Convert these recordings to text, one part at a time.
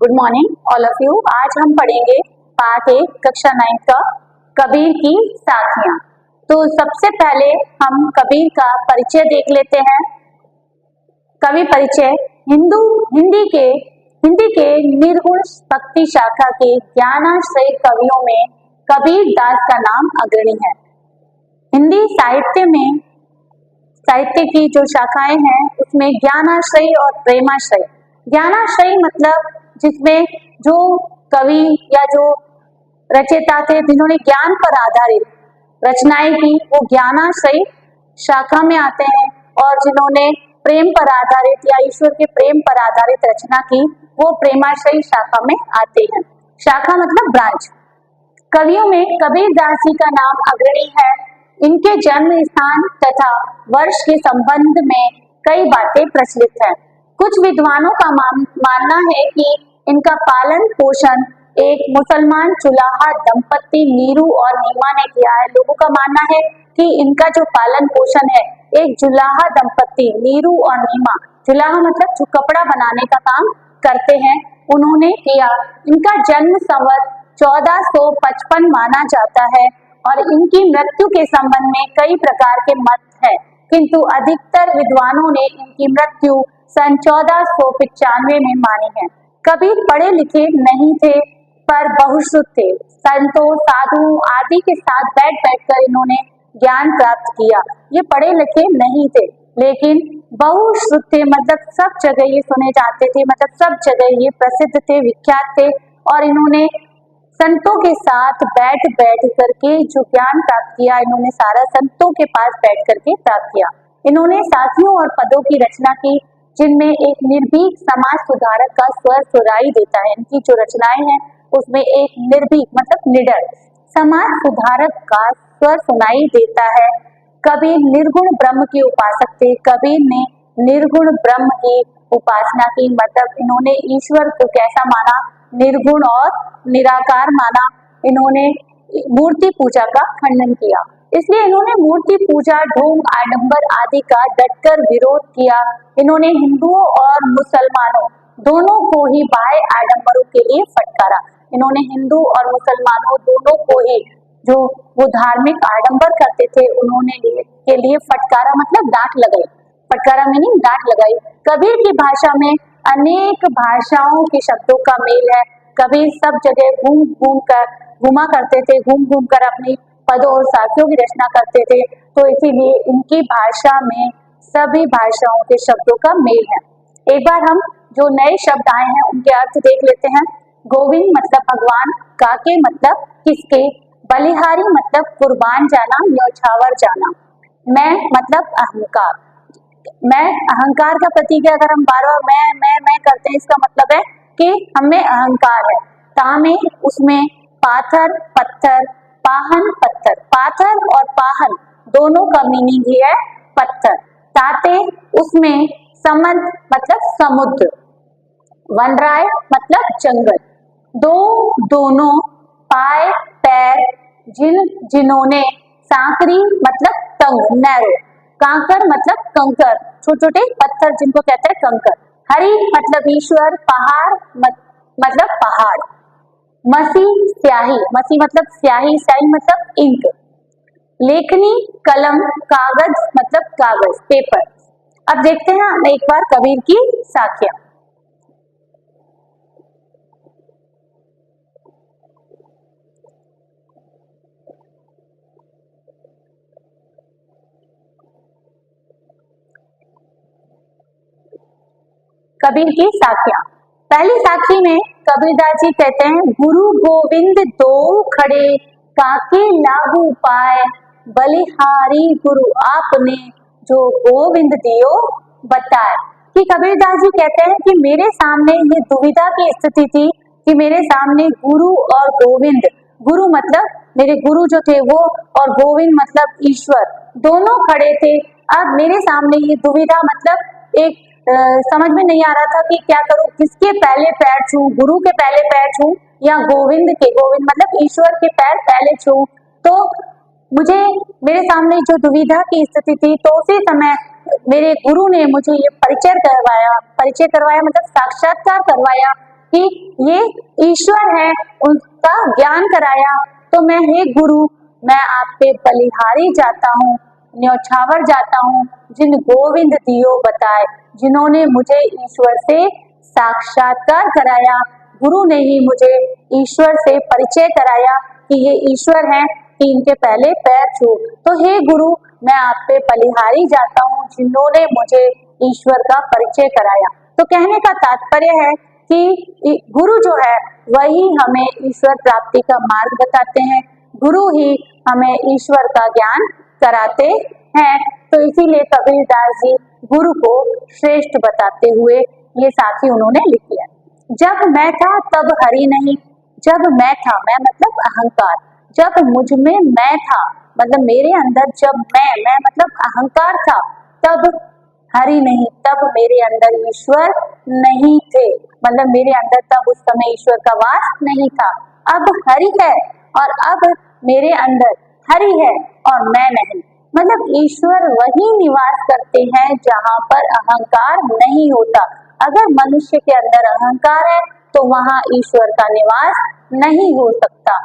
Good morning all of you. आज हम पढ़ेंगे पाठ 1 कक्षा 9 का कबीर की साखियां। तो सबसे पहले हम कबीर का परिचय देख लेते हैं। कवि परिचय। हिंदी के निर्गुण भक्ति शाखा के ज्ञानाश्रयी कवियों में कबीर दास का नाम अग्रणी है। हिंदी साहित्य की जो शाखाएं हैं उसमें ज्ञानाश्रयी और प्रेमाश्रयी। ज्ञानाश्रयी मतलब जिसमें जो कवि या जो रचयिता थे जिन्होंने ज्ञान पर आधारित रचनाएं की वो ज्ञानाश्रयी शाखा में आते हैं, और जिन्होंने प्रेम पर आधारित या ईश्वर के प्रेम पर आधारित रचना की वो प्रेमाश्रयी शाखा में आते हैं। शाखा मतलब ब्रांच। कवियों में कबीर दास जी का नाम अग्रणी है। इनके जन्म स्थान तथा वर्ष के संबंध में कई बातें प्रचलित हैं। कुछ विद्वानों का मानना है कि इनका पालन पोषण एक मुसलमान चुलाहा दंपति नीरू और नीमा ने किया है। लोगों का मानना है कि इनका जो पालन पोषण है एक जुलाहा दंपति नीरू और नीमा, जुलाहा मतलब जो कपड़ा बनाने का काम करते हैं, उन्होंने किया। इनका जन्म संवत 1455 माना जाता है और इनकी मृत्यु के संबंध में कई प्रकार के मत है, किंतु अधिकतर विद्वानों ने इनकी मृत्यु सन 1495 में मानी है। कबीर पढ़े लिखे नहीं थे पर बहुश्रुत थे। संतों साधुओं आदि के साथ बैठ बैठकर इन्होंने ज्ञान प्राप्त किया। ये पढ़े लिखे नहीं थे लेकिन बहुश्रुत थे, मतलब सब जगह ये सुने जाते थे, मतलब सब जगह ये प्रसिद्ध थे, विख्यात थे। और इन्होंने संतों के साथ बैठ करके जो ज्ञान प्राप्त किया, इन्होंने सारा संतों के पास बैठ करके प्राप्त किया। इन्होंने साखियों और पदों की रचना की जिनमें एक निर्भीक समाज सुधारक का स्वर सुराई देता है। इनकी जो रचनाएं हैं उसमें एक निर्भीक मतलब निडर समाज सुधारक का स्वर सुनाई देता है। कबीर निर्गुण ब्रह्म के उपासक थे। कबीर ने निर्गुण ब्रह्म की उपासना की, मतलब इन्होंने ईश्वर को कैसा माना, निर्गुण और निराकार माना। इन्होंने मूर्ति पूजा का खंडन किया, इसलिए इन्होंने मूर्ति पूजा ढोंग आडंबर आदि का डटकर विरोध किया। इन्होंने हिंदुओं और मुसलमानों दोनों को ही बाह्य आडंबरों के लिए फटकारा। इन्होंने हिंदू और मुसलमानों दोनों को ही जो वो धार्मिक आडंबर करते थे उन्होंने के लिए फटकारा, मतलब डांट लगाई। फटकारा मीनिंग डांट लगाई। कबीर की भाषा में अनेक भाषाओं के शब्दों का मेल है। कबीर सब जगह घूमा करते थे, घूम कर अपनी पदों और साखियों की रचना करते थे, तो इसीलिए इनकी भाषा में सभी भाषाओं के शब्दों का मेल है। एक बार हम जो नए शब्द आए हैं उनके अर्थ देख लेते हैं। गोविंद मतलब भगवान, काके मतलब किसके, बलिहारी मतलब कुर्बान जाना, न्यौछावर जाना। मैं मतलब अहंकार। मैं अहंकार का प्रतीक है। अगर हम बार बार मैं करते हैं इसका मतलब है कि हमें अहंकार है। तामे उसमें पाथर पत्थर, पाहन पत्थर। पाथर और पाहन दोनों का मीनिंग ही है पत्थर। ताते उसमें समंत मतलब समुद्र, वनराय मतलब जंगल, दोनों, पाए पैर, जिन्होंने, सांकरी मतलब तंग नैरो, कांकर मतलब कंकर छोटे छोटे पत्थर जिनको कहते हैं कंकर, हरि मतलब ईश्वर, पहाड़ मतलब पहाड़, मसी स्याही, मसी मतलब स्याही, स्याही मतलब इंक, लेखनी कलम, कागज मतलब कागज पेपर। अब देखते हैं हम एक बार कबीर की साखियां। कबीर की साखियां। पहली साखी में कबीरदास जी कहते हैं, गुरु गोविंद दो खड़े काके लागू पाए, बलिहारी गुरु आपने जो गोविंद दियो बताए। कि कबीरदास जी कहते हैं कि मेरे सामने ये दुविधा की स्थिति थी कि मेरे सामने गुरु और गोविंद, गुरु मतलब मेरे गुरु जो थे वो, और गोविंद मतलब ईश्वर, दोनों खड़े थे। अब मेरे सामने ये दुविधा मतलब एक समझ में नहीं आ रहा था कि क्या करूं, किसके पहले पैर छूं, गुरु के पहले पैर छूं या गोविंद के, गोविंद मतलब ईश्वर के पैर पहले छूं। तो मुझे मेरे सामने जो दुविधा की स्थिति थी, तो उसी समय मेरे गुरु ने मुझे ये परिचय करवाया मतलब साक्षात्कार करवाया कि ये ईश्वर है, उनका ज्ञान कराया। तो मैं, हे गुरु, मैं आप पे बलिहारी जाता हूँ, न्यौछावर जाता हूँ, जिन गोविंद दियो बताए, जिन्होंने मुझे ईश्वर से साक्षात्कार कराया। गुरु ने ही मुझे ईश्वर से परिचय कराया कि ये ईश्वर हैं, कि इनके पहले पैर छू। तो हे गुरु, मैं आप पे बलिहारी जाता हूँ, जिन्होंने मुझे ईश्वर का परिचय कराया। तो कहने का तात्पर्य है कि गुरु जो है वही हमें ईश्वर प्राप्ति का मार्ग बताते हैं, गुरु ही हमें ईश्वर का ज्ञान कराते हैं। तो इसीलिए कबीरदास जी गुरु को श्रेष्ठ बताते हुए ये साखी उन्होंने लिखी है। जब मैं था तब हरि नहीं, जब मैं था, मैं मतलब अहंकार, जब मुझ में मैं था मतलब मेरे अंदर जब मैं मतलब अहंकार था, तब हरि नहीं, तब मेरे अंदर ईश्वर नहीं थे, मतलब मेरे अंदर तब उस समय ईश्वर का वास नहीं था। अब हरि है और अब मेरे अंदर हरि है और मैं नहीं, मतलब ईश्वर वही निवास करते हैं जहाँ पर अहंकार नहीं होता। अगर मनुष्य के अंदर अहंकार है तो वहाँ ईश्वर का निवास नहीं हो सकता।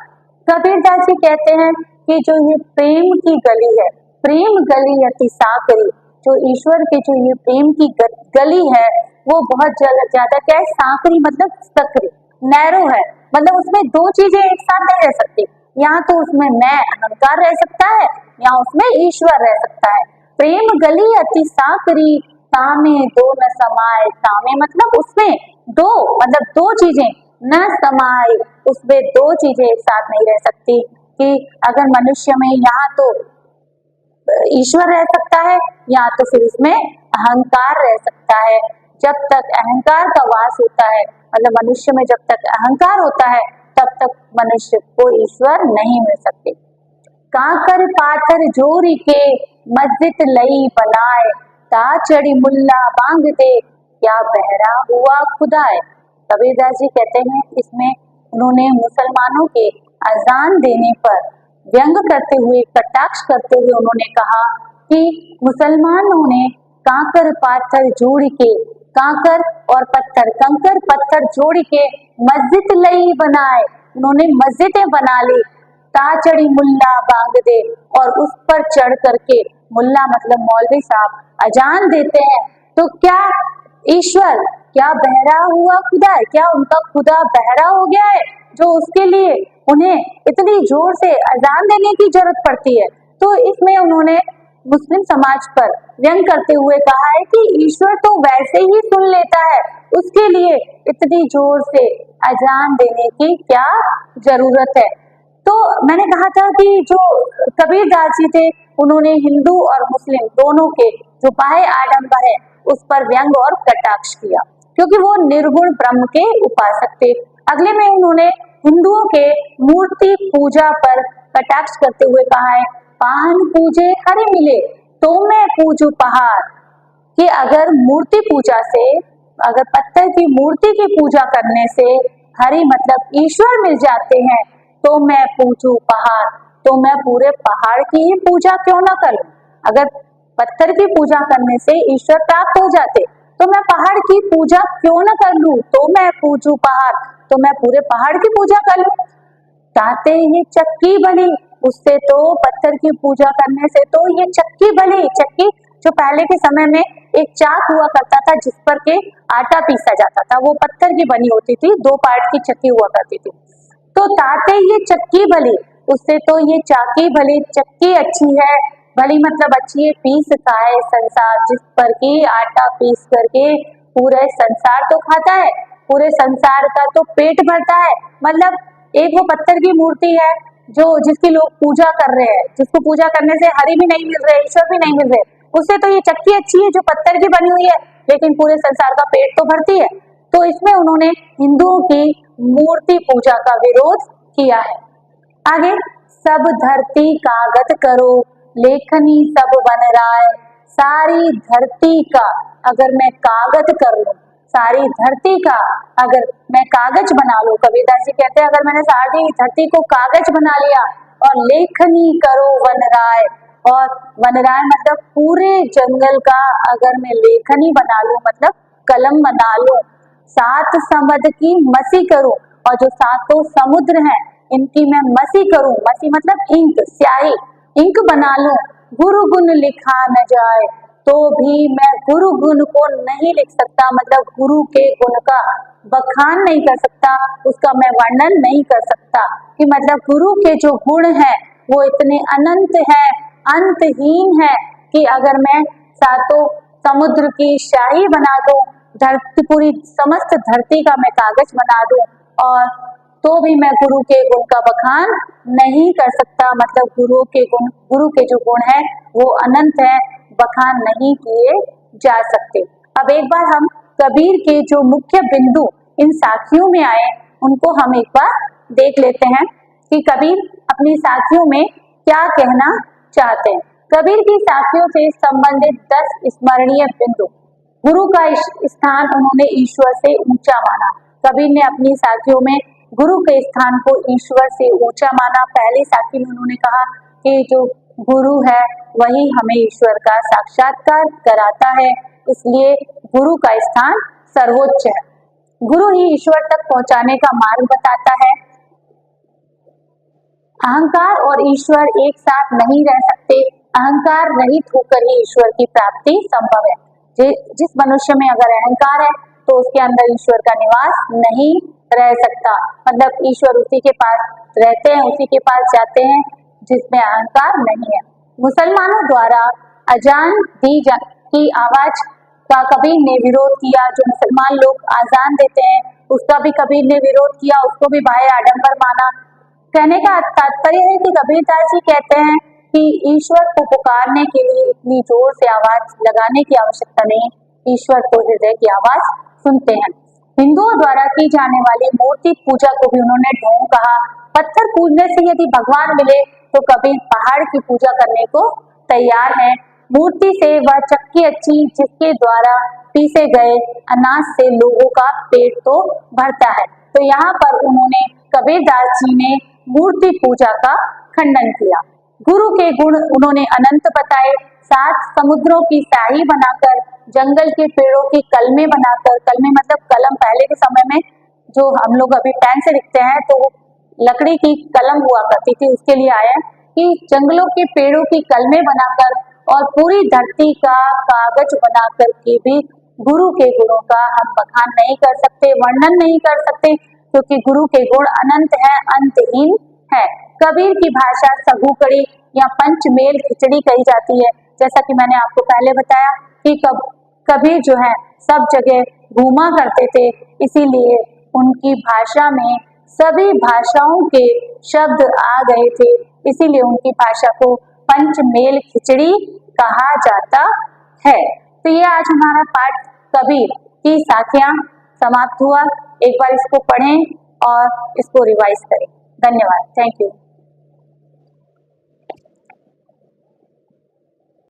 कबीरदास जी कहते हैं कि जो ये प्रेम की गली है, प्रेम गली अति साकरी, जो ईश्वर के जो ये प्रेम की गली है वो बहुत ज्यादा क्या है, साकरी मतलब सकरी, नैरो है, मतलब उसमें दो चीजें एक साथ नहीं रह सकती। यहाँ तो उसमें मैं अहंकार रह सकता है, यहाँ उसमें ईश्वर रह सकता है। प्रेम गली अति साकरी, तामे दो न समाये, तामे मतलब उसमें दो, मतलब दो चीजें न समाये, उसमें दो चीजें एक साथ नहीं रह सकती। कि अगर मनुष्य में यहाँ तो ईश्वर रह सकता है, या तो फिर उसमें अहंकार रह सकता है। जब तक अहंकार का वास होता है, मतलब मनुष्य में जब तक अहंकार होता है, तब तक मनुष्य को ईश्वर नहीं मिल सकते। काकर पाथर जोरी के मस्जिद लई बनाए, ता चढ़ी मुल्ला बांग दे, क्या बहरा हुआ खुदाए। कबीरदास जी कहते हैं इसमें उन्होंने मुसलमानों के अजान देने पर व्यंग करते हुए, कटाक्ष करते हुए उन्होंने कहा कि मुसलमानों ने कांकर पाथर जोड़ के, कांकर और पत्थर, कंकर पत्थर जोड़ के मस्जिद लई बनाए, उन्होंने मस्जिदें बना ली। ताचड़ी मुल्ला बांग दे, और उस पर चढ़ करके, मुल्ला मतलब मौलवी साहब, अजान देते हैं। तो क्या ईश्वर, क्या बहरा हुआ खुदा है, क्या उनका खुदा बहरा हो गया है जो उसके लिए उन्हें इतनी जोर से अजान देने की जरूरत पड़ती है। तो इसमें उन्होंने मुस्लिम समाज पर व्यंग करते हुए कहा है कि ईश्वर तो वैसे ही सुन लेता है, उसके लिए इतनी जोर से अजान देने की क्या जरूरत है। तो मैंने कहा था कि जो कबीरदास जी थे उन्होंने हिंदू और मुस्लिम दोनों के जो बाह्य आडंबर है उस पर व्यंग और कटाक्ष किया, क्योंकि वो निर्गुण ब्रह्म के उपासक थे। अगले में उन्होंने हिंदुओं के मूर्ति पूजा पर कटाक्ष करते हुए कहा है, पान पूजे हरि मिले तो मैं पूजू पहाड़, कि अगर मूर्ति पूजा से, अगर पत्थर की मूर्ति की पूजा करने से हरि मतलब ईश्वर मिल जाते हैं तो मैं पूजू पहाड़, तो मैं पूरे पहाड़ की ही पूजा क्यों ना करूं। अगर पत्थर की पूजा करने से ईश्वर प्राप्त हो जाते तो मैं पहाड़ की पूजा क्यों ना कर लूं, तो मैं पूजू पहाड़, तो मैं पूरे पहाड़ की पूजा कर लूं। ताते ये चक्की बनी, उससे तो पत्थर की पूजा करने से तो ये चक्की बनी, चक्की जो पहले के समय में एक चाक हुआ करता था जिस पर के आटा पीसा जाता था, वो पत्थर की बनी होती थी, दो पार्ट की चक्की हुआ करती थी। तो ताते ये चक्की भली, उससे तो ये चाकी भली, चक्की अच्छी है, भली मतलब अच्छी है, पीस खाए संसार, जिस पर की आटा पीस करके पूरे संसार तो खाता है, पूरे संसार का तो पेट भरता है। मतलब एक वो पत्थर की मूर्ति है जो जिसकी लोग पूजा कर रहे हैं, जिसको पूजा करने से हरि भी नहीं मिल रहे, ईश्वर भी नहीं मिल रहे, उससे तो ये चक्की अच्छी है जो पत्थर की बनी हुई है, लेकिन पूरे संसार का पेट तो भरती है। तो इसमें उन्होंने हिंदुओं की मूर्ति पूजा का विरोध किया है। आगे, सब धरती कागज करो, लेखनी सब बन राय, सारी धरती का अगर मैं कागज कर लूं, सारी धरती का अगर मैं कागज बना लूं, कबीरदास जी कहते हैं अगर मैंने सारी धरती को कागज बना लिया, और लेखनी करो वन राय, और वन राय मतलब पूरे जंगल का अगर मैं लेखनी बना लूं मतलब कलम बना लूं, सात समद की मसी करूं, और जो सातों समुद्र हैं इनकी मैं मसी करूं, मसी मतलब इंक, स्याही, इंक बना लूं, गुरु गुण लिखा न जाए, तो भी मैं गुरु गुण को नहीं लिख सकता, मतलब गुरु के गुण का बखान नहीं कर सकता, उसका मैं वर्णन नहीं कर सकता, कि मतलब गुरु के जो गुण हैं वो इतने अनंत हैं, अंतहीन है, कि अगर मैं सातों समुद्र की शाही बना दूं, धरती, पूरी समस्त धरती का मैं कागज बना दूं, और तो भी मैं गुरु के गुण का बखान नहीं कर सकता, मतलब गुरु के गुण, गुरु के जो गुण है वो अनंत है, बखान नहीं किए जा सकते। अब एक बार हम कबीर के जो मुख्य बिंदु इन साखियों में आए उनको हम एक बार देख लेते हैं कि कबीर अपनी साखियों में क्या कहना चाहते हैं। कबीर की साखियों से संबंधित 10 स्मरणीय बिंदु। गुरु का स्थान उन्होंने ईश्वर से ऊंचा माना। कबीर ने अपनी साखियों में गुरु के स्थान को ईश्वर से ऊंचा माना। पहली साखी में उन्होंने कहा कि जो गुरु है वही हमें ईश्वर का साक्षात्कार कराता है, इसलिए गुरु का स्थान सर्वोच्च है। गुरु ही ईश्वर तक पहुंचाने का मार्ग बताता है। अहंकार और ईश्वर एक साथ नहीं रह सकते, अहंकार रहित होकर ही ईश्वर की प्राप्ति संभव है। जिस मनुष्य में अगर अहंकार है तो उसके अंदर ईश्वर का निवास नहीं रह सकता, मतलब ईश्वर उसी के पास रहते हैं, उसी के पास जाते हैं जिसमें अहंकार नहीं है। मुसलमानों द्वारा अजान की आवाज का कबीर ने विरोध किया। जो मुसलमान लोग आजान देते हैं उसका भी कबीर ने विरोध किया, उसको भी बाह्य आडंबर माना। कहने का तात्पर्य है कि कबीरदास जी कहते हैं कि ईश्वर को पुकारने के लिए इतनी जोर से आवाज लगाने की आवश्यकता नहीं, ईश्वर तो हृदय की आवाज सुनते हैं। हिंदुओं द्वारा की जाने वाली मूर्ति पूजा को भी उन्होंने ढोंग कहा। पत्थर पूजने से यदि भगवान मिले तो कबीर पहाड़ की पूजा करने को तैयार है। मूर्ति से वह चक्की अच्छी जिसके द्वारा पीसे गए अनाज से लोगों का पेट तो भरता है। तो यहाँ पर उन्होंने, कबीरदास जी ने मूर्ति पूजा का खंडन किया। गुरु के गुण उन्होंने अनंत बताए। 7 समुद्रों की स्याही बनाकर, जंगल के पेड़ों की कलमें बनाकर, कलमें मतलब कलम, पहले के समय में जो हम लोग अभी पेन से लिखते हैं तो वो लकड़ी की कलम हुआ करती थी, उसके लिए आया कि जंगलों के पेड़ों की कलमें बनाकर और पूरी धरती का कागज बनाकर के भी गुरु के गुणों का हम बखान नहीं कर सकते, वर्णन नहीं कर सकते, क्योंकि गुरु के गुण अनंत है, अंतहीन है। कबीर की भाषा सगुकड़ी या पंचमेल खिचड़ी कही जाती है। जैसा कि मैंने आपको पहले बताया कि कबीर जो है सब जगह घूमा करते थे, इसीलिए उनकी भाषा में सभी भाषाओं के शब्द आ गए थे, इसीलिए उनकी भाषा को पंचमेल खिचड़ी कहा जाता है। तो ये आज हमारा पाठ कबीर की साखियां समाप्त हुआ। एक बार इसको पढ़ें और इसको रिवाइज करें। धन्यवाद। Thank you.